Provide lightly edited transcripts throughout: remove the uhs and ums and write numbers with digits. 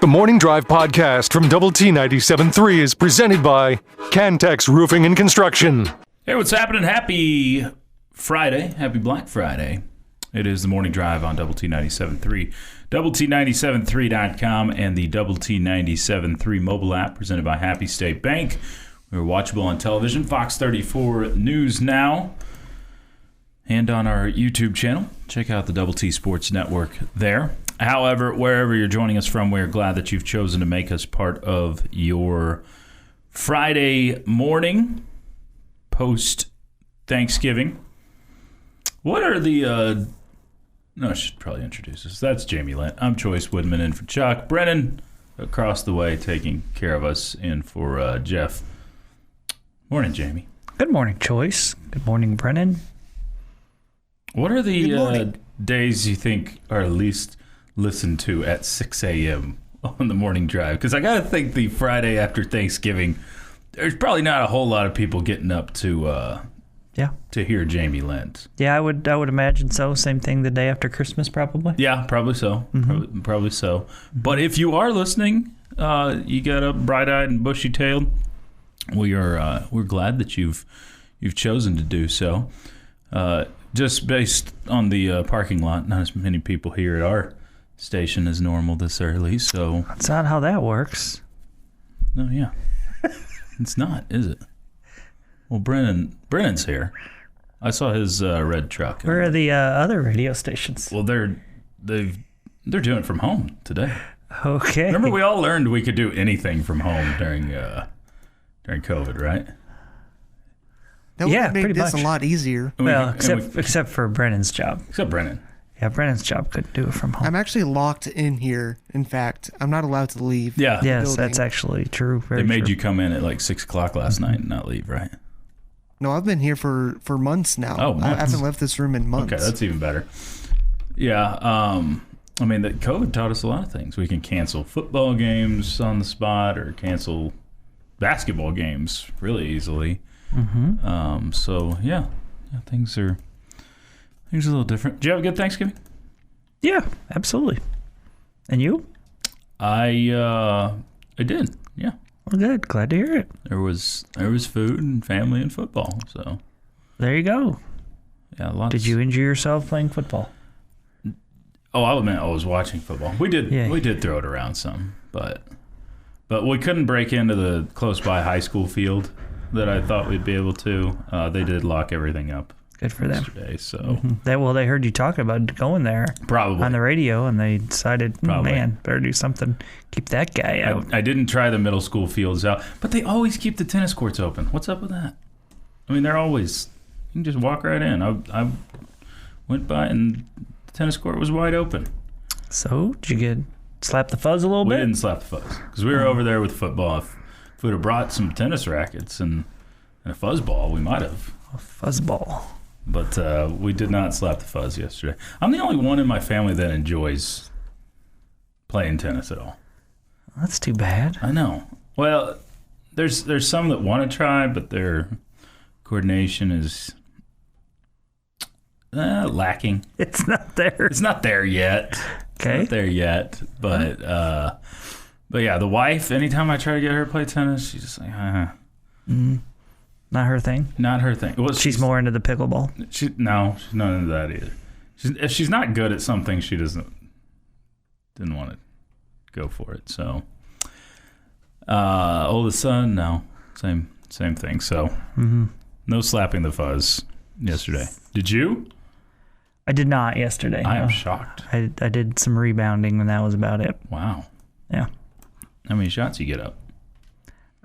The Morning Drive podcast from Double T 97.3 is presented by Cantex Roofing and Construction. Hey, what's happening? Happy Friday. Happy Black Friday. It is the Morning Drive on Double T 97.3, Double T973.com, and the Double T 97.3 mobile app presented by Happy State Bank. We're watchable on television, Fox 34 News Now, and on our YouTube channel. Check out the Double T Sports Network there. However, wherever you're joining us from, we're glad that you've chosen to make us part of your Friday morning post-Thanksgiving. What are the... No, I should probably introduce us. That's Jamie Lent. I'm Chois, Woodman in for Chuck. Brennan across the way taking care of us in for Jeff. Morning, Jamie. Good morning, Choice. Good morning, Brennan. What are the days you think are least listened to at 6 a.m. on the morning drive? Because I got to think the Friday after Thanksgiving, there's probably not a whole lot of people getting up to hear Jamie Lent. Yeah, I would imagine so. Same thing the day after Christmas, probably. Yeah, probably so. Mm-hmm. Probably so. Mm-hmm. But if you are listening, you got up bright-eyed and bushy-tailed, we're glad that you've chosen to do so. Just based on the parking lot, not as many people here at our station as normal this early, so... That's not how that works. No, yeah. It's not, is it? Well, Brennan's here. I saw his red truck. Where are the other radio stations? Well, they're doing it from home today. Okay. Remember, we all learned we could do anything from home during COVID, right? That would make this a lot easier. Well, except for Brennan's job. Except Brennan. Yeah, Brennan's job couldn't do it from home. I'm actually locked in here. In fact, I'm not allowed to leave. Yeah. Yes, that's actually true. They made you come in at like 6 o'clock last night and not leave, right? No, I've been here for months now. Oh, months. I haven't left this room in months. Okay, that's even better. Yeah, I mean, that COVID taught us a lot of things. We can cancel football games on the spot or cancel basketball games really easily. Mm-hmm. So yeah, things are a little different. Did you have a good Thanksgiving? Yeah, absolutely. And you? I did. Yeah. Well, good. Glad to hear it. There was food and family and football. So there you go. Yeah, lots. Did you injure yourself playing football? Oh, I meant I was watching football. We did throw it around some, but we couldn't break into the close by high school field that I thought we'd be able to. They did lock everything up. Good for them. Yesterday, so they heard you talking about going there probably on the radio, and they decided, man, better do something. Keep that guy out. I didn't try the middle school fields out, but they always keep the tennis courts open. What's up with that? I mean, they're always, you can just walk right in. I went by and the tennis court was wide open. So did you slap the fuzz a little bit? We didn't slap the fuzz because we were over there with football. If we would have brought some tennis rackets and a fuzz ball, we might have. A fuzz ball. But we did not slap the fuzz yesterday. I'm the only one in my family that enjoys playing tennis at all. That's too bad. I know. Well, there's some that want to try, but their coordination is lacking. It's not there. It's not there yet. Okay. It's not there yet. But yeah, the wife, anytime I try to get her to play tennis, she's just like, Not her thing? Not her thing. Well, she's more into the pickleball? She's not into that either. If she's not good at something, she didn't want to go for it. So, oldest son, no. Same thing. So, no slapping the fuzz yesterday. Did you? I did not yesterday. I am shocked. I did some rebounding, and that was about it. Wow. Yeah. How many shots you get up?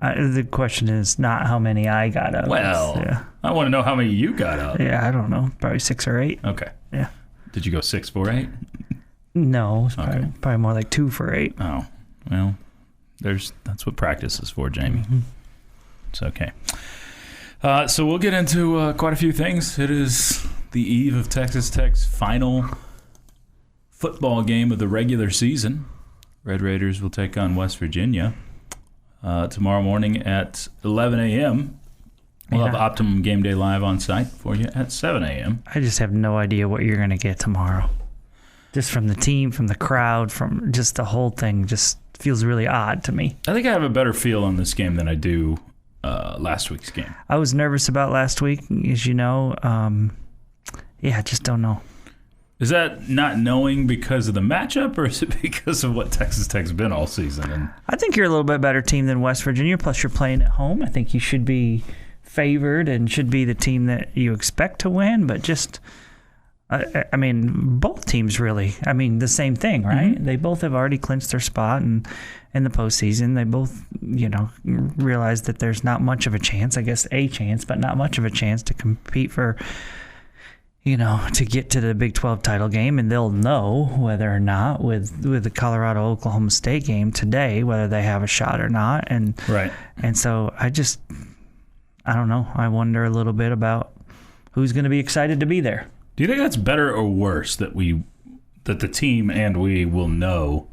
The question is not how many I got up. Well, yeah. I want to know how many you got up. Yeah, I don't know. Probably 6 or 8. Okay. Yeah. Did you go 6 for 8? No, it's probably more like 2 for 8. Oh, well, that's what practice is for, Jamie. Mm-hmm. It's okay. So we'll get into quite a few things. It is the eve of Texas Tech's final football game of the regular season. Red Raiders will take on West Virginia. Tomorrow morning at 11 a.m. We'll have Optimum Game Day Live on site for you at 7 a.m. I just have no idea what you're going to get tomorrow. Just from the team, from the crowd, from just the whole thing just feels really odd to me. I think I have a better feel on this game than I do last week's game. I was nervous about last week, as you know. I just don't know. Is that not knowing because of the matchup, or is it because of what Texas Tech's been all season? And I think you're a little bit better team than West Virginia, plus you're playing at home. I think you should be favored and should be the team that you expect to win, but just, I mean, both teams really, the same thing, right? Mm-hmm. They both have already clinched their spot in the postseason. They both, realize that there's not much of a chance, I guess a chance, but not much of a chance to compete for, to get to the Big 12 title game, and they'll know whether or not with the Colorado-Oklahoma State game today, whether they have a shot or not. And right. And so I don't know. I wonder a little bit about who's going to be excited to be there. Do you think that's better or worse that the team and we will know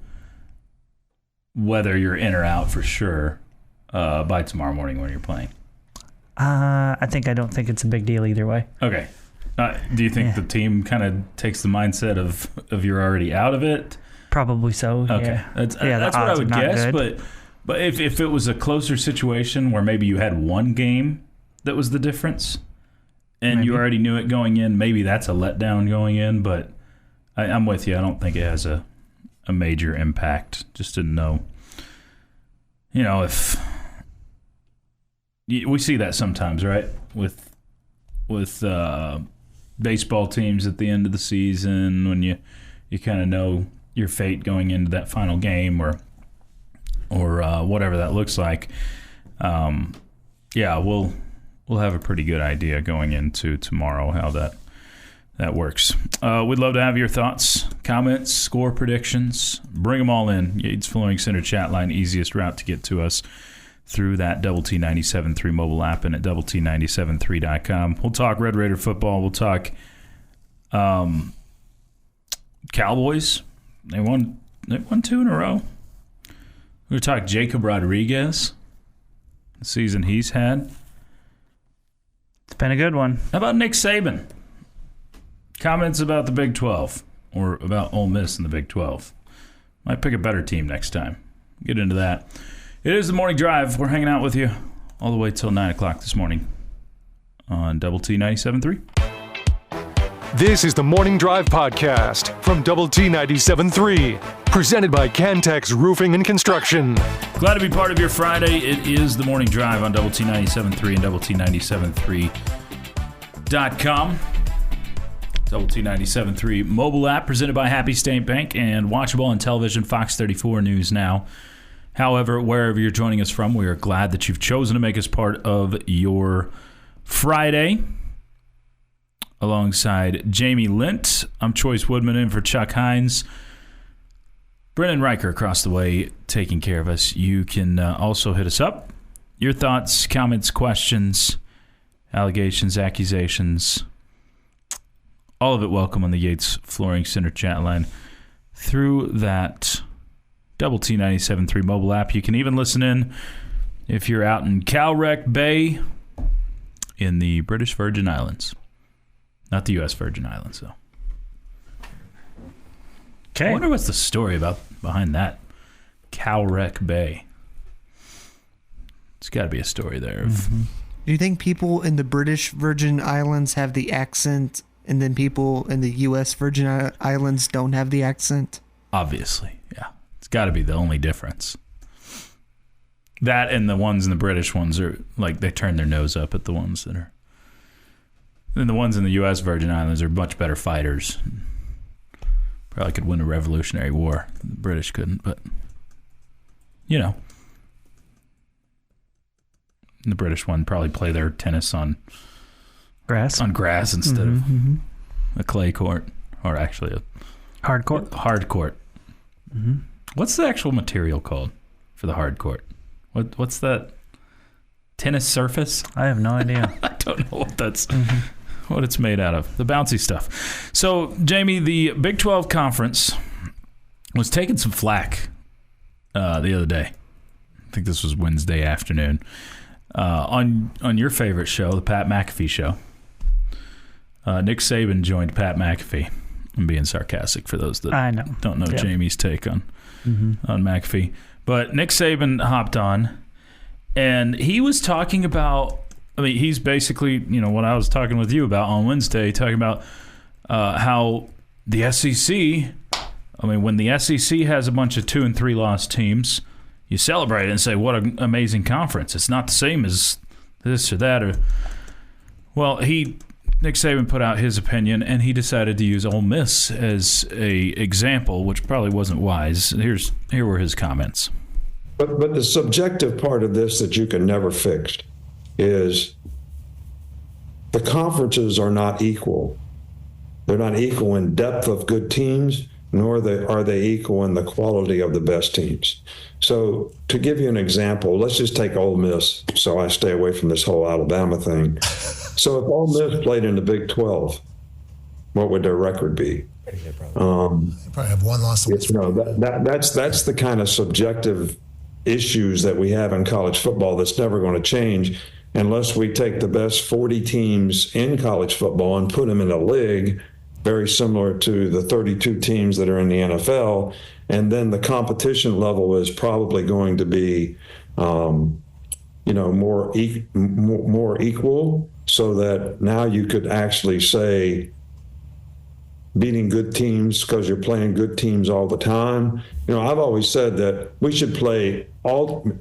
whether you're in or out for sure by tomorrow morning when you're playing? I don't think it's a big deal either way. Okay. Do you think the team kind of takes the mindset of you're already out of it? Probably so. Okay. Yeah. That's what I would guess. Good. But if it was a closer situation where maybe you had one game that was the difference, and you already knew it going in, maybe that's a letdown going in. But I'm with you. I don't think it has a major impact. Just to know, if we see that sometimes, right? With baseball teams at the end of the season, when you kind of know your fate going into that final game or whatever that looks like. We'll have a pretty good idea going into tomorrow how that works. We'd love to have your thoughts, comments, score predictions. Bring them all in. Yates Flooring Center chat line, easiest route to get to us through that Double T 97.3 mobile app and at doublet97.3.com. We'll talk Red Raider football. We'll talk Cowboys. They won 2 in a row. We'll talk Jacob Rodriguez, the season he's had. It's been a good one. How about Nick Saban? Comments about the Big 12 or about Ole Miss in the Big 12. Might pick a better team next time. Get into that. It is the morning drive. We're hanging out with you all the way till 9 o'clock this morning on Double T 97.3. This is the Morning Drive Podcast from Double T 97.3, presented by Cantex Roofing and Construction. Glad to be part of your Friday. It is the Morning Drive on Double T 97.3 and Double T 97.3.com. Double T 97.3 mobile app presented by Happy State Bank and watchable on television, Fox 34 News Now. However, wherever you're joining us from, we are glad that you've chosen to make us part of your Friday. Alongside Jamie Lent, I'm Chois Woodman in for Chuck Hines. Brennan Riker across the way taking care of us. You can also hit us up. Your thoughts, comments, questions, allegations, accusations, all of it welcome on the Yates Flooring Center chat line through that Double T 97.3 mobile app. You can even listen in if you're out in Calrec Bay in the British Virgin Islands. Not the U.S. Virgin Islands, though. Okay. I wonder what's the story behind that. Calrec Bay. It's got to be a story there. Do you think people in the British Virgin Islands have the accent and then people in the U.S. Virgin Islands don't have the accent? Obviously, yeah. It's got to be the only difference. That and the ones in the British ones are like they turn their nose up at the ones that are. And the ones in the U.S. Virgin Islands are much better fighters. Probably could win a Revolutionary War. The British couldn't, but And the British one probably play their tennis on grass instead of a clay court, or actually a hard court. Hard court. Mm-hmm. What's the actual material called for the hard court? What's that? Tennis surface? I have no idea. I don't know what that's. What it's made out of. The bouncy stuff. So, Jamie, the Big 12 Conference was taking some flack the other day. I think this was Wednesday afternoon. On your favorite show, the Pat McAfee Show, Nick Saban joined Pat McAfee. I'm being sarcastic for those that don't know Jamie's take on on McAfee. But Nick Saban hopped on, and he was talking about, he's basically, what I was talking with you about on Wednesday, talking about how the SEC, when the SEC has a bunch of 2 and 3 loss teams, you celebrate it and say, what an amazing conference. It's not the same as this or that. Nick Saban put out his opinion, and he decided to use Ole Miss as a example, which probably wasn't wise. Here were his comments. But the subjective part of this that you can never fix is the conferences are not equal. They're not equal in depth of good teams, nor are they equal in the quality of the best teams. So to give you an example, let's just take Ole Miss so I stay away from this whole Alabama thing. So if Ole Miss played in the Big 12, what would their record be? They probably have one loss. That's the kind of subjective issues that we have in college football that's never going to change unless we take the best 40 teams in college football and put them in a league very similar to the 32 teams that are in the NFL. And then the competition level is probably going to be, more equal, so that now you could actually say beating good teams because you're playing good teams all the time. I've always said that we should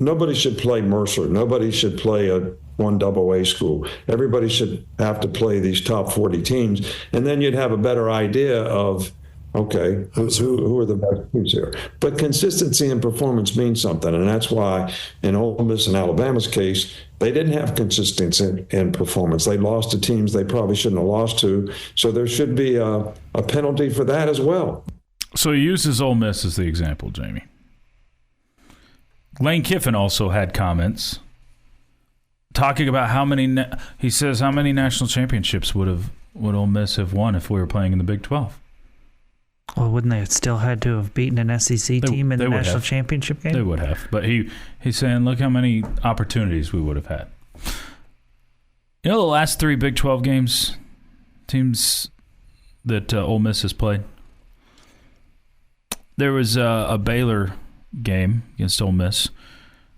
nobody should play Mercer. Nobody should play a 1AA school. Everybody should have to play these top 40 teams. And then you'd have a better idea of, okay, who are the best teams here? But consistency in performance means something. And that's why in Ole Miss and Alabama's case, they didn't have consistency in performance. They lost to teams they probably shouldn't have lost to. So there should be a penalty for that as well. So he uses Ole Miss as the example, Jamie. Lane Kiffin also had comments talking about how many national championships would Ole Miss have won if we were playing in the Big 12. Well, wouldn't they have still had to have beaten an SEC team in the national championship game? They would have. But he's saying, look how many opportunities we would have had. The last 3 Big 12 teams that Ole Miss has played, there was a Baylor game against Ole Miss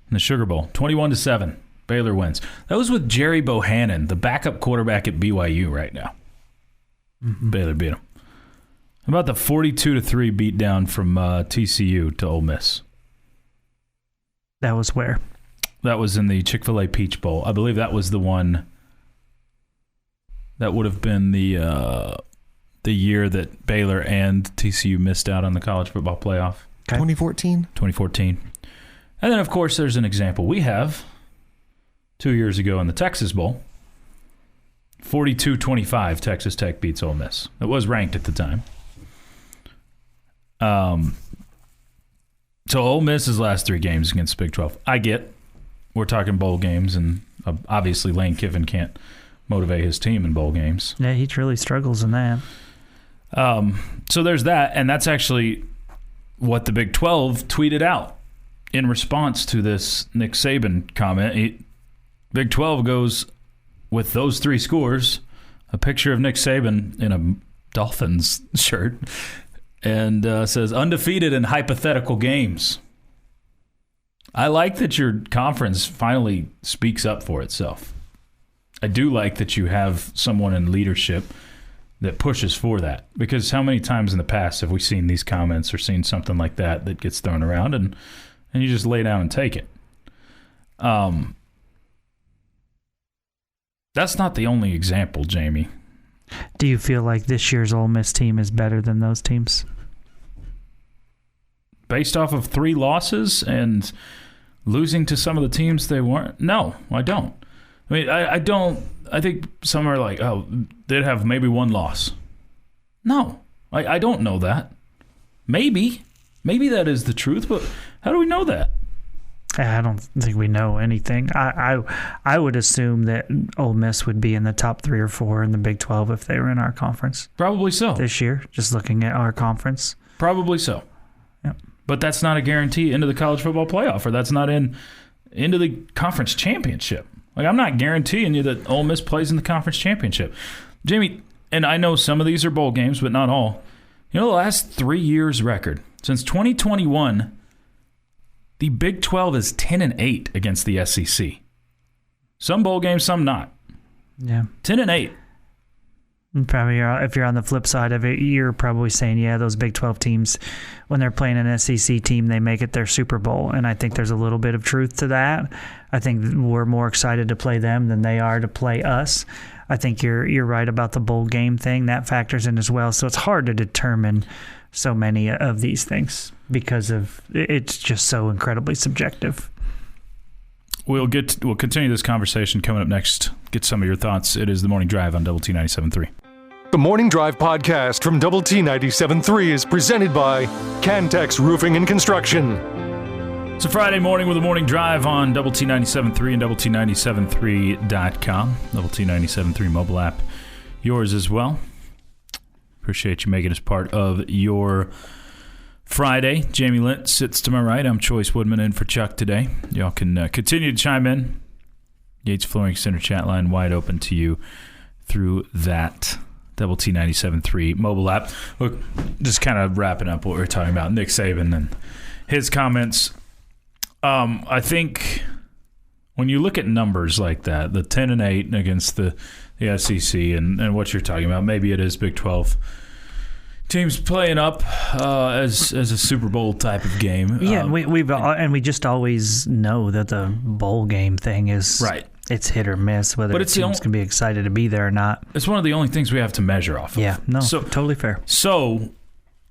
in the Sugar Bowl, 21-7. Baylor wins. That was with Jerry Bohannon, the backup quarterback at BYU right now. Mm-hmm. Baylor beat him. How about the 42-3 beatdown from TCU to Ole Miss? That was where? That was in the Chick-fil-A Peach Bowl. I believe that was the one that would have been the year that Baylor and TCU missed out on the college football playoff. Okay. 2014. And then, of course, there's an example we have 2 years ago in the Texas Bowl. 42-25, Texas Tech beats Ole Miss. It was ranked at the time. So Ole Miss's last 3 games against Big 12. I get we're talking bowl games, and obviously Lane Kiffin can't motivate his team in bowl games. Yeah, he really struggles in that. So there's that, and that's actually what the Big 12 tweeted out in response to this Nick Saban comment. Big 12 goes with those 3 scores, a picture of Nick Saban in a Dolphins shirt, and says, undefeated in hypothetical games. I like that your conference finally speaks up for itself. I do like that you have someone in leadership that pushes for that, because how many times in the past have we seen these comments or seen something like that gets thrown around and you just lay down and take it? That's not the only example, Jamie. Do you feel like this year's Ole Miss team is better than those teams? Based off of 3 losses and losing to some of the teams they weren't? No, I don't. I mean, I don't. I think some are like, oh, they'd have maybe 1 loss. No, I don't know that. Maybe that is the truth, but how do we know that? I don't think we know anything. I would assume that Ole Miss would be in the top 3 or 4 in the Big 12 if they were in our conference. Probably so. This year, just looking at our conference. Probably so. Yep. But that's not a guarantee into the college football playoff, or that's not into the conference championship. Like, I'm not guaranteeing you that Ole Miss plays in the conference championship. Jamie, and I know some of these are bowl games, but not all. The last 3 years record, since 2021, The Big 12 is 10-8 against the SEC. Some bowl games, some not. Yeah. 10-8. Probably, if you're on the flip side of it, you're probably saying, yeah, those Big 12 teams, when they're playing an SEC team, they make it their Super Bowl. And I think there's a little bit of truth to that. I think we're more excited to play them than they are to play us. I think you're right about the bowl game thing. That factors in as well. So it's hard to determine so many of these things because of it's just so incredibly subjective. We'll continue this conversation coming up next. Get some of your thoughts. It is the Morning Drive on Double T 97.3. The Morning Drive podcast from Double T 97.3 is presented by Cantex Roofing and Construction. It's a Friday morning with a Morning Drive on Double T 97.3 and Double T 97.3.com. Double T 97.3 mobile app, yours as well. Appreciate you making us part of your Friday. Jamie Lent sits to my right. I'm Chois Woodman in for Chuck today. Y'all can continue to chime in. Yates Flooring Center chat line wide open to you through that Double T 97.3 mobile app. Look, just kind of wrapping up what we were talking about, Nick Saban and his comments. I think when you look at numbers like that, the 10-8 against the SEC and what you're talking about, maybe it is Big 12 teams playing up as a Super Bowl type of game. Yeah, we just always know that the bowl game thing is right. It's hit or miss, whether teams can be excited to be there or not. It's one of the only things we have to measure off of. Yeah, no, totally fair. So,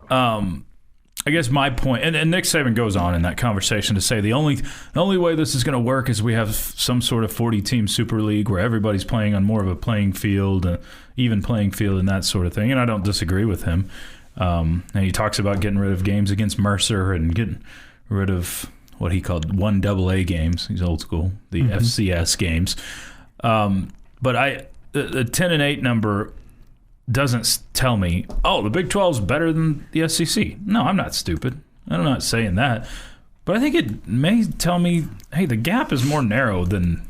I guess my point, and Nick Saban goes on in that conversation to say the only way this is going to work is we have some sort of 40-team Super League where everybody's playing on more of a playing field, even playing field and that sort of thing. And I don't disagree with him. And he talks about getting rid of games against Mercer and getting rid of what he called 1AA games. He's old school, the FCS games. But the 10-8 number doesn't tell me, oh, the Big 12 is better than the SEC. No, I'm not stupid. I'm not saying that. But I think it may tell me, hey, the gap is more narrow than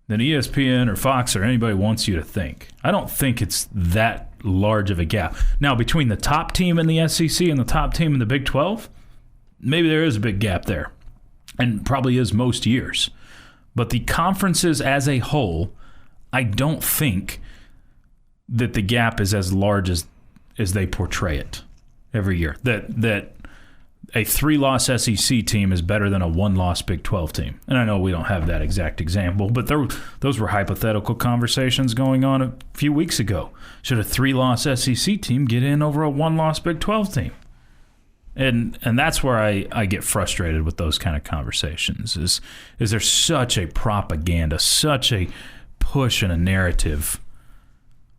ESPN or Fox or anybody wants you to think. I don't think it's that large of a gap. Now, between the top team in the SEC and the top team in the Big 12, maybe there is a big gap there, and probably is most years. But the conferences as a whole, I don't think that the gap is as large as they portray it every year. That a 3-loss SEC team is better than a 1-loss Big 12 team. And I know we don't have that exact example, but those were hypothetical conversations going on a few weeks ago. Should a 3-loss SEC team get in over a 1-loss Big 12 team? And that's where I get frustrated with those kind of conversations is there such a propaganda, such a push and a narrative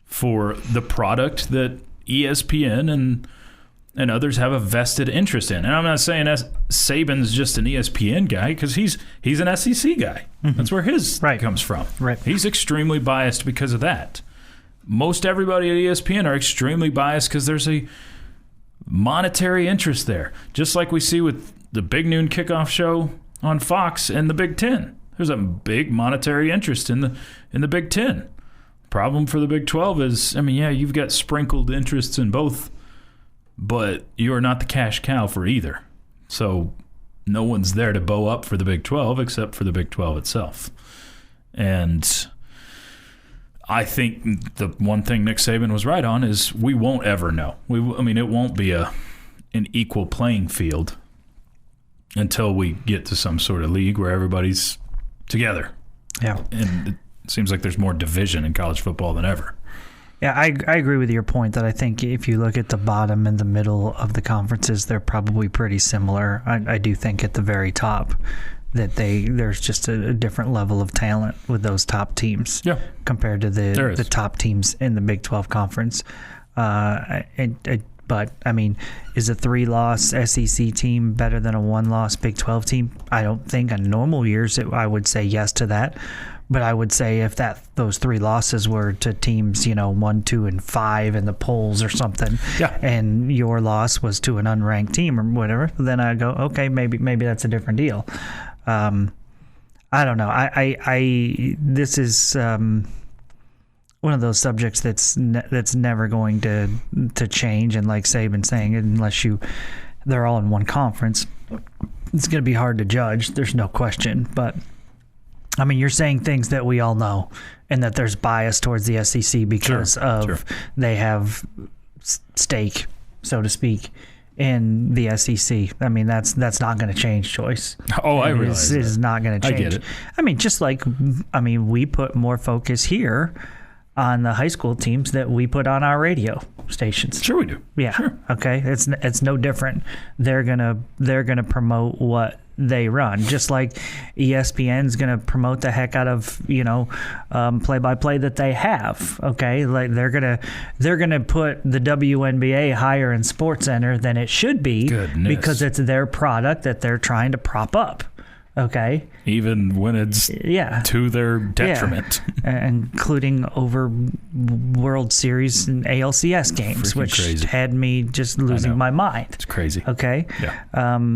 for the product that ESPN and others have a vested interest in. And I'm not saying Saban's just an ESPN guy because he's an SEC guy. Mm-hmm. That's where his comes from. Right. He's extremely biased because of that. Most everybody at ESPN are extremely biased because there's a monetary interest there. Just like we see with the Big Noon Kickoff show on Fox and the Big Ten. There's a big monetary interest in the Big Ten. Problem for the Big 12 is, you've got sprinkled interests in both, but you are not the cash cow for either. So no one's there to bow up for the Big 12 except for the Big 12 itself. And I think the one thing Nick Saban was right on is we won't ever know. It won't be an equal playing field until we get to some sort of league where everybody's together. Yeah. And it seems like there's more division in college football than ever. Yeah, I agree with your point that I think if you look at the bottom and the middle of the conferences, they're probably pretty similar. I do think at the very top that there's just a different level of talent with those top teams compared to the top teams in the Big 12 conference. But, is a 3-loss SEC team better than a 1-loss Big 12 team? I don't think in normal years I would say yes to that. But I would say if those 3 losses were to teams, 1, 2, and 5 in the polls or something, and your loss was to an unranked team or whatever, then I go, okay, maybe that's a different deal. I don't know. This is one of those subjects that's never going to change. And like Saban saying, unless they're all in one conference. it's going to be hard to judge. There's no question. But, I mean, you're saying things that we all know, and that there's bias towards the SEC because they have stake, so to speak, in the SEC. I mean, that's not going to change, Choice. Oh, I realize it is not going to change. I get it. I mean, just like, we put more focus here on the high school teams that we put on our radio stations. Sure we do. Yeah. Sure. Okay. It's no different. They're gonna promote what they run, just like ESPN's gonna promote the heck out of play-by-play that they have. Okay, like they're gonna put the WNBA higher in SportsCenter than it should be. Goodness. Because it's their product that they're trying to prop up. Okay. Even when it's to their detriment. Yeah. Including over World Series and ALCS games, Freaking which crazy. had me just losing my mind. It's crazy. Okay. Yeah.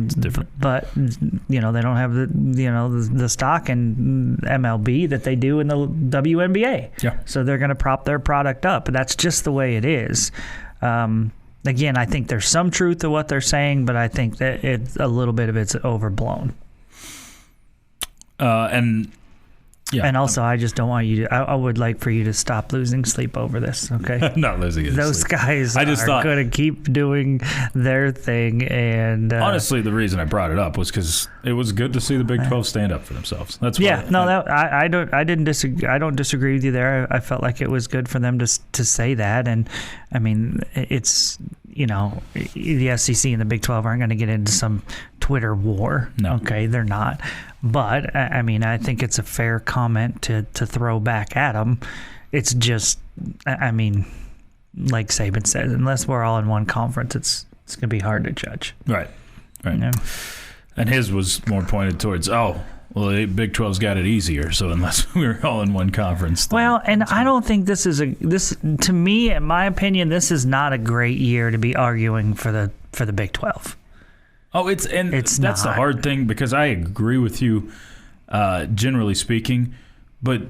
It's different. But they don't have the stock in MLB that they do in the WNBA. Yeah. So they're going to prop their product up. That's just the way it is. Again, I think there's some truth to what they're saying, but I think that a little bit of it's overblown. And also, I just don't want you to. I would like for you to stop losing sleep over this. Okay, not losing it. Those guys are going to keep doing their thing. And honestly, the reason I brought it up was because it was good to see the Big 12 stand up for themselves. That's why I didn't disagree. I don't disagree with you there. I felt like it was good for them to say that. And I mean, it's the SEC and the Big 12 aren't going to get into some Twitter war. No. Okay, they're not. But, I mean, I think it's a fair comment to throw back at them. It's just, I mean, like Saban said, unless we're all in one conference, it's going to be hard to judge. Right. And his was more pointed towards, the Big 12's got it easier, so unless we're all in one conference. Well, and I don't think this to me, in my opinion, this is not a great year to be arguing for the Big 12. Oh, that's not. The hard thing, because I agree with you, generally speaking, but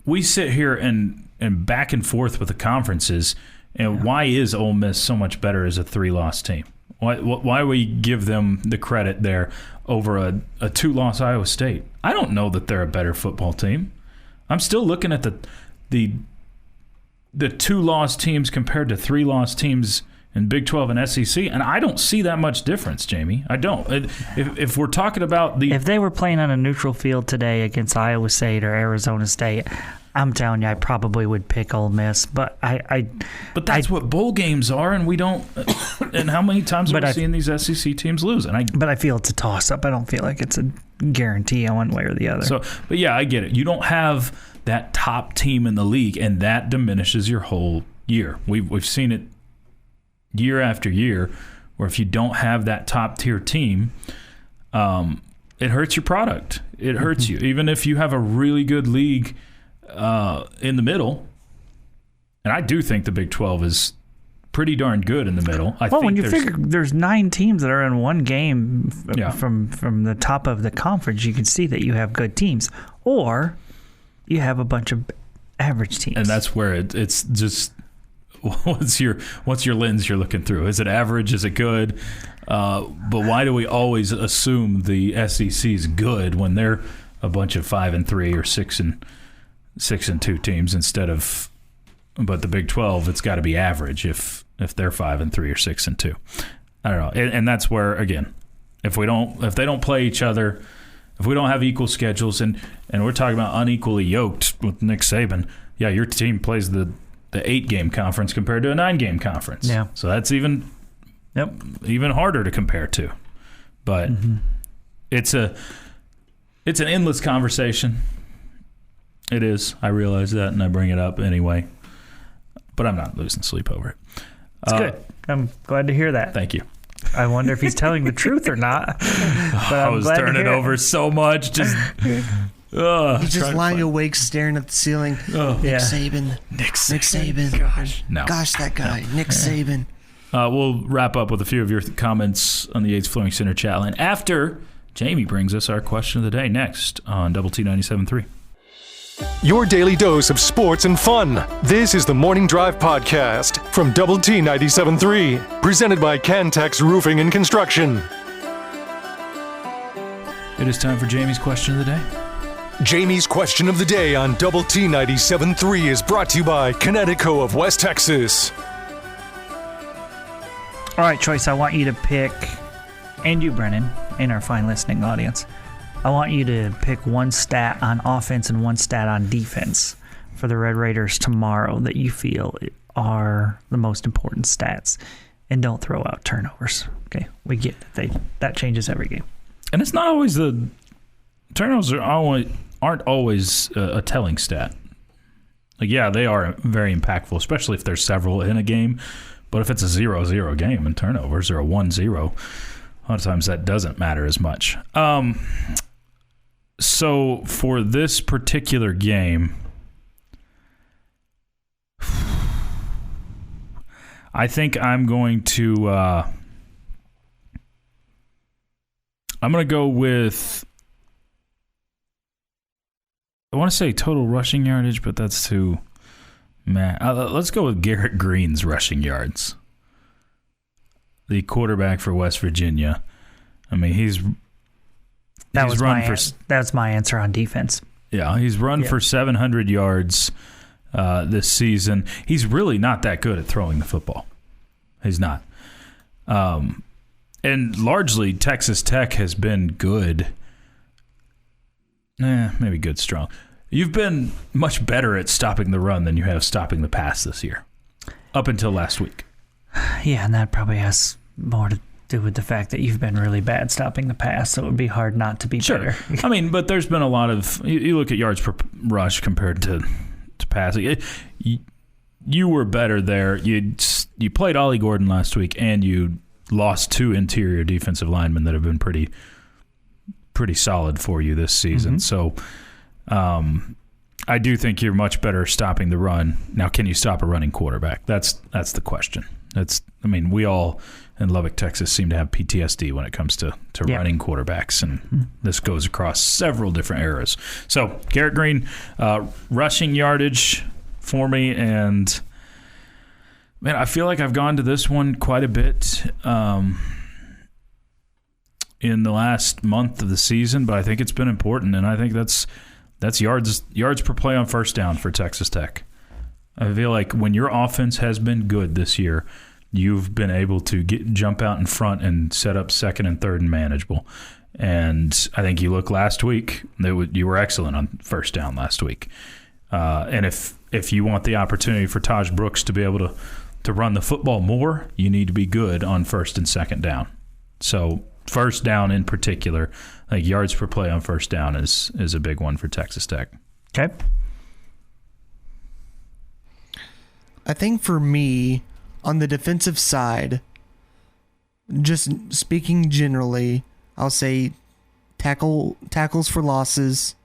we sit here and back and forth with the conferences, and why is Ole Miss so much better as a 3-loss team? Why we give them the credit there over a 2-loss Iowa State? I don't know that they're a better football team. I'm still looking at the 2-loss teams compared to 3-loss teams in Big 12 and SEC, and I don't see that much difference, Jamie. I don't. If we're talking about if they were playing on a neutral field today against Iowa State or Arizona State, I'm telling you, I probably would pick Ole Miss. But But that's what bowl games are, and we don't. And how many times have we seen these SEC teams lose? But I feel it's a toss-up. I don't feel like it's a guarantee on one way or the other. So, but yeah, I get it. You don't have that top team in the league, and that diminishes your whole year. We've seen it year after year, where if you don't have that top-tier team, it hurts your product. It hurts you. Even if you have a really good league in the middle, and I do think the Big 12 is pretty darn good in the middle. When you figure there's 9 teams that are in one game from the top of the conference, you can see that you have good teams. Or you have a bunch of average teams. And that's where it's just... What's your lens you're looking through? Is it average? Is it good? But why do we always assume the SEC is good when they're a bunch of 5-3 or 6-2 teams instead of? But the Big 12, it's got to be average if they're 5-3 or 6-2. I don't know, and that's where again, if they don't play each other, if we don't have equal schedules, and we're talking about unequally yoked with Nick Saban, your team plays the 8-game conference compared to a 9-game conference. Yeah. So that's even harder to compare to. But it's an endless conversation. It is. I realize that, and I bring it up anyway. But I'm not losing sleep over it. It's good. I'm glad to hear that. Thank you. I wonder if he's telling the truth or not. But I was turning over so much. Just... He's just lying awake, staring at the ceiling. Nick Saban. Nick Saban. Gosh, no. Gosh, that guy. Nick Saban. We'll wrap up with a few of your comments on the Yates Flowing Center chat line after Jamie brings us our question of the day next on Double T 97.3. Your daily dose of sports and fun. This is the Morning Drive Podcast from Double T 97.3, presented by Cantex Roofing and Construction. It is time for Jamie's question of the day. Jamie's question of the day on Double T 97.3 is brought to you by Connecticut of West Texas. All right, Choice, I want you to pick, and you, Brennan, in our fine listening audience, I want you to pick one stat on offense and one stat on defense for the Red Raiders tomorrow that you feel are the most important stats. And don't throw out turnovers. Okay, we get that changes every game. And it's not always the turnovers aren't always a telling stat. Like, yeah, they are very impactful, especially if there's several in a game. But if it's a 0-0 game and turnovers are a 1-0, a lot of times that doesn't matter as much. So for this particular game, I think I'm going to go with, I want to say total rushing yardage, but that's too let's go with Garrett Green's rushing yards. The quarterback for West Virginia. I mean, that's my answer on defense. Yeah, he's run for 700 yards this season. He's really not that good at throwing the football. He's not. And largely, Texas Tech has been good. Maybe good, strong. You've been much better at stopping the run than you have stopping the pass this year, up until last week. Yeah, and that probably has more to do with the fact that you've been really bad stopping the pass, so it would be hard not to be better. I mean, but there's been a lot of, you look at yards per rush compared to passing. You were better there. You played Ollie Gordon last week, and you lost 2 interior defensive linemen that have been pretty solid for you this season. So I do think you're much better stopping the run. Now, can you stop a running quarterback? That's the question. We all in Lubbock, Texas seem to have PTSD when it comes to running quarterbacks, and this goes across several different eras. So Garrett Green, rushing yardage for me, and man, I feel like I've gone to this one quite a bit in the last month of the season, but I think it's been important, and I think that's yards per play on first down for Texas Tech. I feel like when your offense has been good this year, you've been able to jump out in front and set up second and third and manageable. And I think you look last week, you were excellent on first down last week. And if you want the opportunity for Taj Brooks to be able to run the football more, you need to be good on first and second down. So first down in particular, like yards per play on first down is a big one for Texas Tech. Okay. I think for me, on the defensive side, just speaking generally, I'll say tackles for losses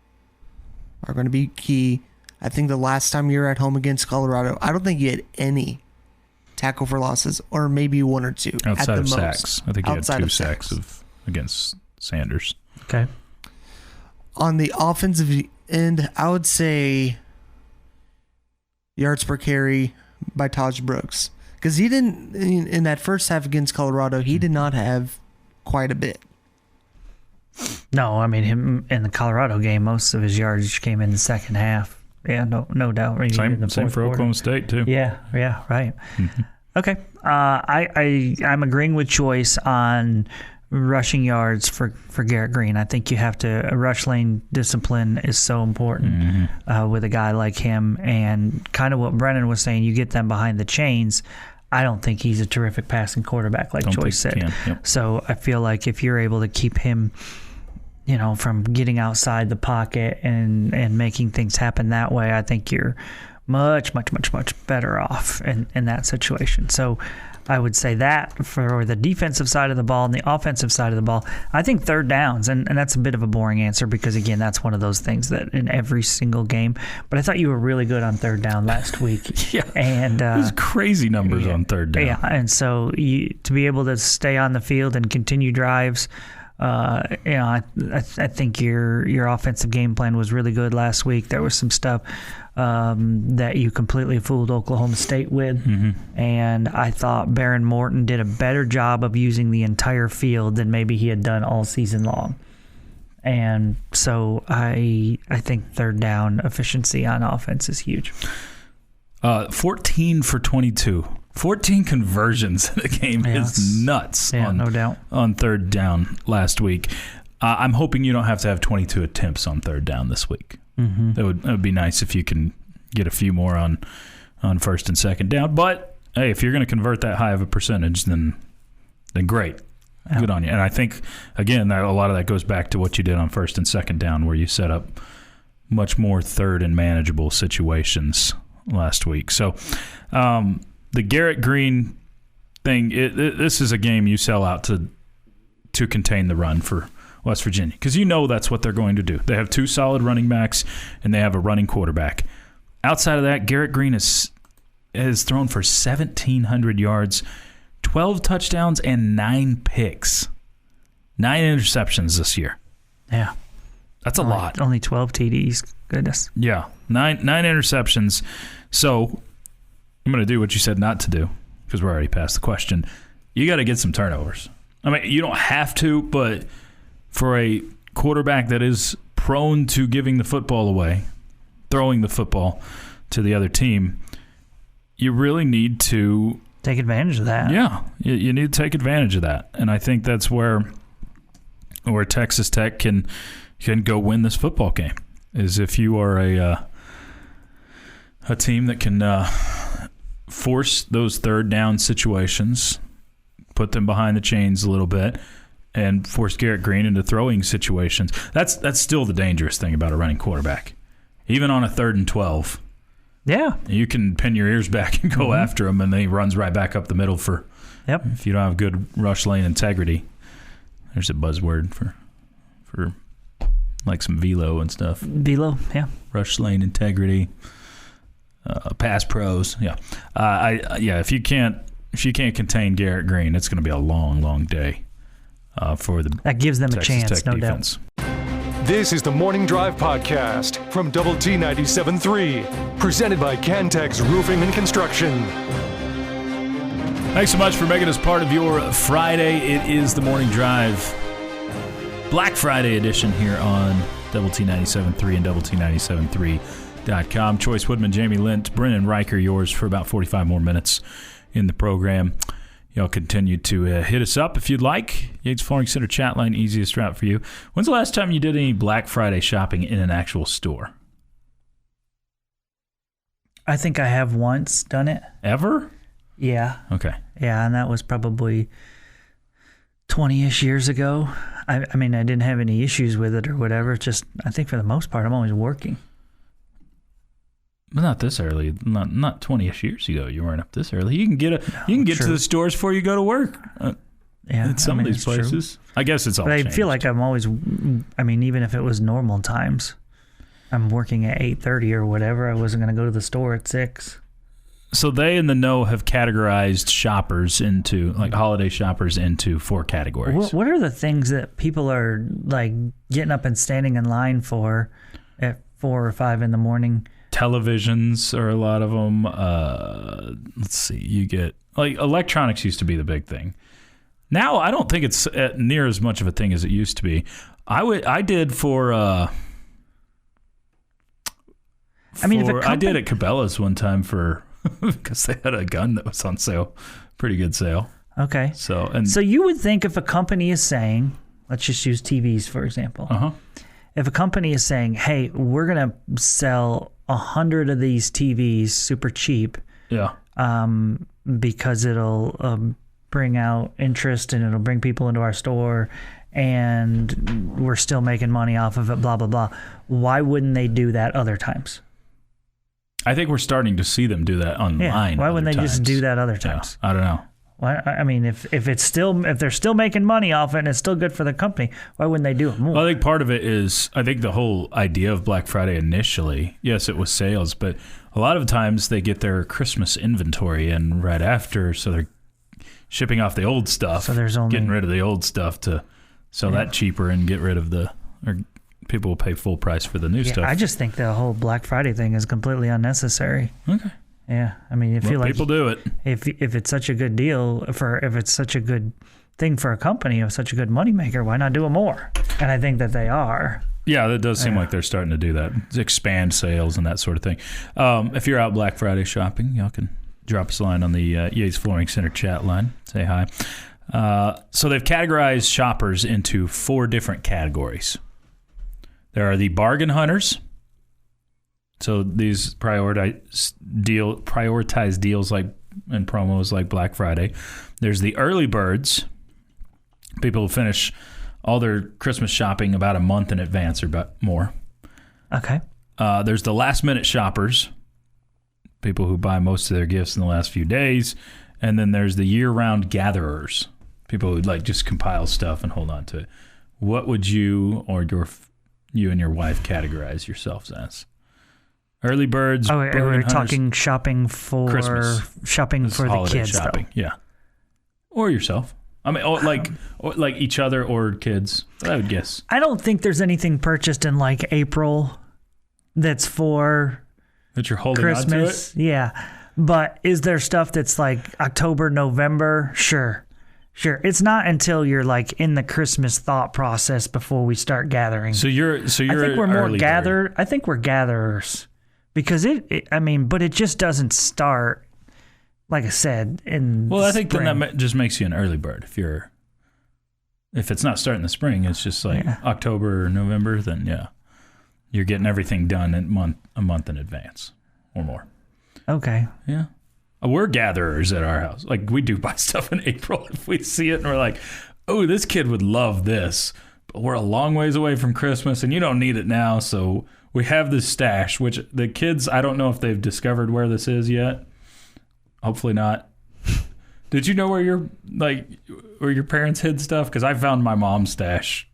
are going to be key. I think the last time you were at home against Colorado, I don't think you had any tackle for losses, or maybe 1 or 2 outside at the of most. Sacks. I think you had 2 sacks against Sanders. Okay. On the offensive end, I would say yards per carry by Taj Brooks, because he didn't in that first half against Colorado. He did not have quite a bit. No, I mean, him in the Colorado game, most of his yardage came in the second half. Yeah, no doubt. Right, same for Oklahoma State too. Yeah, right. Okay, I'm agreeing with Choice on rushing yards for Garrett Green. I think you have to, rush lane discipline is so important with a guy like him, and kind of what Brennan was saying, you get them behind the chains. I don't think he's a terrific passing quarterback like Choice said. Yep. So I feel like if you're able to keep him, from getting outside the pocket and making things happen that way, I think you're much, much, much, much better off in that situation. So I would say that for the defensive side of the ball and the offensive side of the ball. I think third downs, and that's a bit of a boring answer because, again, that's one of those things that in every single game. But I thought you were really good on third down last week. Yeah, and it was crazy numbers on third down. Yeah, and so to be able to stay on the field and continue drives, I think your offensive game plan was really good last week. There was some stuff that you completely fooled Oklahoma State with, and I thought Baron Morton did a better job of using the entire field than maybe he had done all season long. And so I think third down efficiency on offense is huge. 14 for 22. 14 conversions in the game is nuts. No doubt. On third down last week. I'm hoping you don't have to have 22 attempts on third down this week. Mm-hmm. That would be nice if you can get a few more on first and second down. But hey, if you're going to convert that high of a percentage, then great. Yeah. Good on you. And I think, again, a lot of that goes back to what you did on first and second down, where you set up much more third and manageable situations last week. So the Garrett Green thing, this is a game you sell out to contain the run for West Virginia, because you know that's what they're going to do. They have two solid running backs, and they have a running quarterback. Outside of that, Garrett Green has thrown for 1,700 yards, 12 touchdowns, and 9 picks. 9 interceptions this year. Yeah. That's a lot. Only 12 TDs. Goodness. Yeah. 9 interceptions. So I'm going to do what you said not to do, because we're already past the question. You got to get some turnovers. I mean, you don't have to, but for a quarterback that is prone to giving the football away, throwing the football to the other team, you really need to take advantage of that. Yeah, you need to take advantage of that. And I think that's where Texas Tech can go win this football game, is if you are a team that can force those third down situations, put them behind the chains a little bit, and force Garrett Green into throwing situations. That's still the dangerous thing about a running quarterback. Even on a 3rd and 12, yeah, you can pin your ears back and go after him, and then he runs right back up the middle for. Yep. If you don't have good rush lane integrity, there's a buzzword for like some velo and stuff. Velo, yeah. Rush lane integrity, pass pros, yeah. If you can't contain Garrett Green, it's going to be a long, long day for the that gives them Texas a chance, Tech no defense. doubt. This is the Morning Drive Podcast from Double T 97.3, presented by Cantex Roofing and Construction. Thanks so much for making us part of your Friday. It is the Morning Drive Black Friday edition here on Double T 97.3 and Double T 97.3.com. Chois, Woodman, Jamie Lent, Brennan Riker, yours for about 45 more minutes in the program. Y'all continue to hit us up if you'd like. Yates Flooring Center chat line, easiest route for you. When's the last time you did any Black Friday shopping in an actual store? I think I have once done it. Ever? Yeah. Okay. Yeah, and that was probably 20-ish years ago. I mean, I didn't have any issues with it or whatever. Just, I think for the most part, I'm always working. Not this early. Not 20-ish years ago. You weren't up this early. You can get to the stores before you go to work. Yeah, at some of these places. True. I guess it's all. But I changed. feel like I'm always. I mean, even if it was normal times, I'm working at 8:30 or whatever. I wasn't going to go to the store at 6. So they in the know have categorized shoppers into, like, holiday shoppers into 4 categories. What are the things that people are like getting up and standing in line for at 4 or 5 in the morning? Televisions are a lot of them. Let's see. You get, like, electronics used to be the big thing. Now I don't think it's near as much of a thing as it used to be. I did for. I did at Cabela's one time for because they had a gun that was on sale, pretty good sale. Okay. So you would think if a company is saying, let's just use TVs for example. If a company is saying, "Hey, we're gonna sell 100 of these TVs super cheap," yeah, because it'll bring out interest and it'll bring people into our store, and we're still making money off of it. Blah blah blah. Why wouldn't they do that other times? I think we're starting to see them do that online. Yeah. Why wouldn't they just do that other times? Yeah, I don't know. Why? I mean, if they're still making money off it and it's still good for the company, why wouldn't they do it more? Well, I think part of it is, I think the whole idea of Black Friday initially, yes, it was sales, but a lot of times they get their Christmas inventory in right after, so they're shipping off the old stuff, so there's only getting rid of the old stuff to sell that cheaper and get rid of or people will pay full price for the new stuff. I just think the whole Black Friday thing is completely unnecessary. Okay. Yeah, I mean, if you like, people do it. If it's such a good deal if it's such a good thing for a company of such a good moneymaker, why not do it more? And I think that they are. Yeah, that does seem like they're starting to do that, expand sales and that sort of thing. If you're out Black Friday shopping, y'all can drop us a line on the Yates Flooring Center chat line. Say hi. So they've categorized shoppers into 4 different categories. There are the bargain hunters. So these prioritize deals like and promos like Black Friday. There's the early birds. People who finish all their Christmas shopping about a month in advance or more. Okay. There's the last minute shoppers. People who buy most of their gifts in the last few days. And then there's the year-round gatherers. People who like just compile stuff and hold on to it. What would you or you and your wife categorize yourselves as? Early birds. Oh, we're talking shopping for Christmas. Shopping for the kids, shopping. though. Yeah, or yourself. I mean, or like each other or kids. I would guess. I don't think there's anything purchased in like April that's for That you're holding Christmas. on to it. Yeah, but is there stuff that's like October, November? Sure. It's not until you're like in the Christmas thought process before we start gathering. So you're. I think we're more gathered. I think we're gatherers. Because but it just doesn't start, like I said, in Well, I think spring. then that just makes you an early bird. If it's not starting in the spring, it's just like October or November, then yeah, you're getting everything done a month in advance or more. Okay. Yeah. We're gatherers at our house. Like we do buy stuff in April if we see it and we're like, oh, this kid would love this, but we're a long ways away from Christmas and you don't need it now, so we have this stash, which the kids, I don't know if they've discovered where this is yet. Hopefully not. Did you know where your parents hid stuff? Because I found my mom's stash.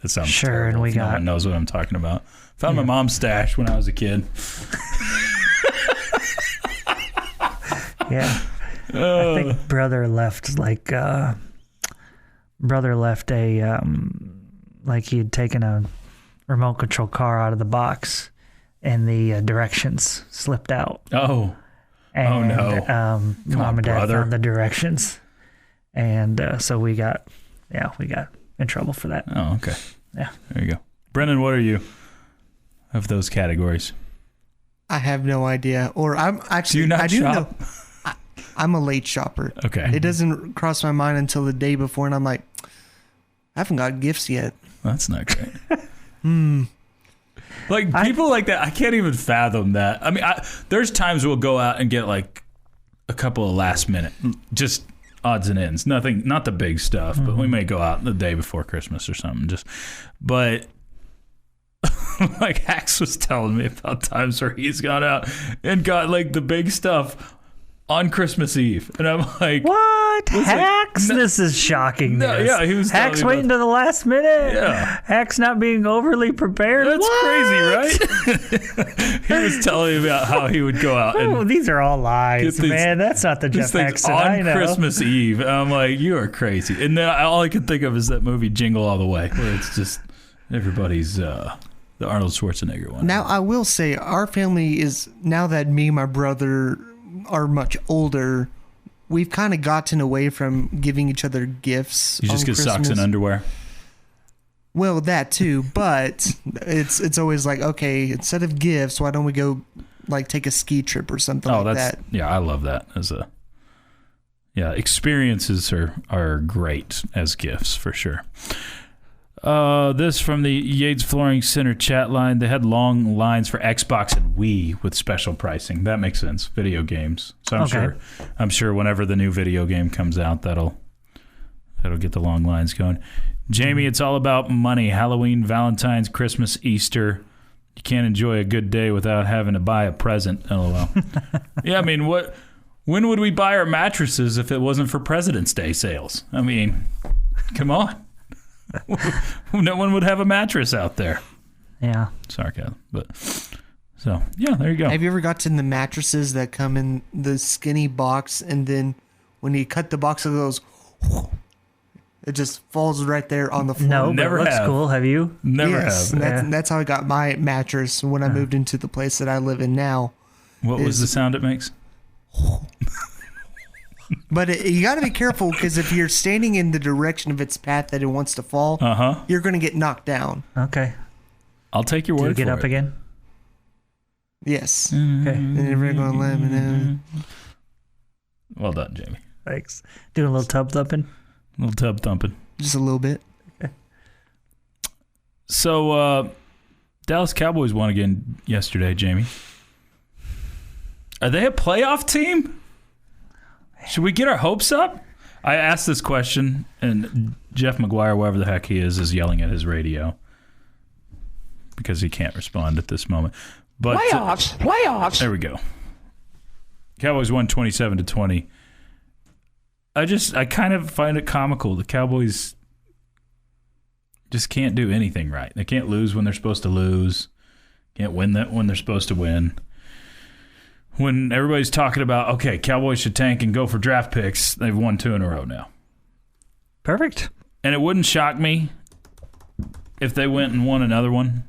That sounds terrible. And we no got. one knows what I'm talking about. Found my mom's stash when I was a kid. Yeah. I think brother left a like he had taken a remote control car out of the box and the directions slipped out. Oh. And, no. Mom and Dad brother. found the directions. And so we got in trouble for that. Oh, okay. Yeah. There you go. Brennan, what are you of those categories? I have no idea. Or I'm actually. Do you not I do shop? know. I'm a late shopper. Okay. It doesn't cross my mind until the day before, and I'm like, I haven't got gifts yet. That's not great. Like people like that, I can't even fathom that. I mean, there's times we'll go out and get like a couple of last minute, just odds and ends. Nothing, not the big stuff, but we may go out the day before Christmas or something. But like Hax was telling me about times where he's gone out and got like the big stuff on Christmas Eve, and I'm like, what? Hacks? Like, this is shocking. No, yeah, he was Hacks telling me waiting to the last minute. Yeah, Hacks not being overly prepared. that's what? crazy, right? He was telling me about how he would go out and these are all lies, get these- man. That's not the Jeff these things Hacks that I on know. Christmas Eve. And I'm like, you are crazy. And then all I can think of is that movie Jingle All the Way, where it's just everybody's the Arnold Schwarzenegger one. Now, I will say, our family is, now that me and my brother are much older, we've kind of gotten away from giving each other gifts. You just on get Christmas. socks and underwear. Well, that too, but it's always like, okay, instead of gifts, why don't we go like take a ski trip or something like that? Yeah, I love that experiences are great as gifts for sure. This from the Yates Flooring Center chat line. They had long lines for Xbox and Wii with special pricing. That makes sense. Video games. So I'm sure whenever the new video game comes out, that'll get the long lines going. Jamie, it's all about money. Halloween, Valentine's, Christmas, Easter. You can't enjoy a good day without having to buy a present. LOL. Yeah, I mean, when would we buy our mattresses if it wasn't for President's Day sales? I mean, come on. No one would have a mattress out there. Yeah. Sarcasm. But so yeah, there you go. Have you ever gotten the mattresses that come in the skinny box, and then when you cut the box, it goes, it just falls right there on the floor? No, Never but it looks have. cool. Have you? Never Yes, have. and that's how I got my mattress when I moved into the place that I live in now. What was the sound it makes? But you got to be careful because if you're standing in the direction of its path that it wants to fall, you're going to get knocked down. Okay. I'll take your Do word you get for up it. again? Yes. Okay. And everybody's going to let me know. Well done, Jamie. Thanks. Doing a little tub thumping. A little tub thumping. Just a little bit. So, Dallas Cowboys won again yesterday, Jamie. Are they a playoff team? Should we get our hopes up? I asked this question, and Jeff McGuire, wherever the heck he is yelling at his radio because he can't respond at this moment. But playoffs. There we go. Cowboys won 27-20. I kind of find it comical. The Cowboys just can't do anything right. They can't lose when they're supposed to lose. Can't win that when they're supposed to win. When everybody's talking about, okay, Cowboys should tank and go for draft picks, they've won 2 in a row now. Perfect. And it wouldn't shock me if they went and won another one.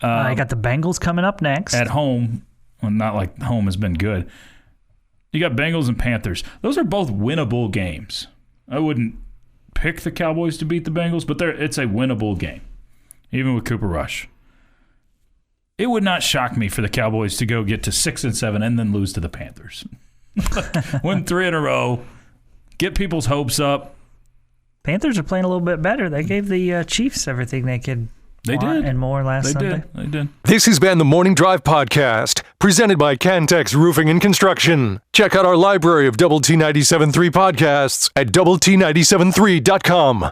I got the Bengals coming up next. At home. Well, not like home has been good. You got Bengals and Panthers. Those are both winnable games. I wouldn't pick the Cowboys to beat the Bengals, but it's a winnable game, even with Cooper Rush. It would not shock me for the Cowboys to go get to 6-7 and then lose to the Panthers. Win 3 in a row, get people's hopes up. Panthers are playing a little bit better. They gave the Chiefs everything they could want and more last Sunday. They did. This has been the Morning Drive Podcast, presented by Cantex Roofing and Construction. Check out our library of Double T 97.3 podcasts at doublet97.3.com.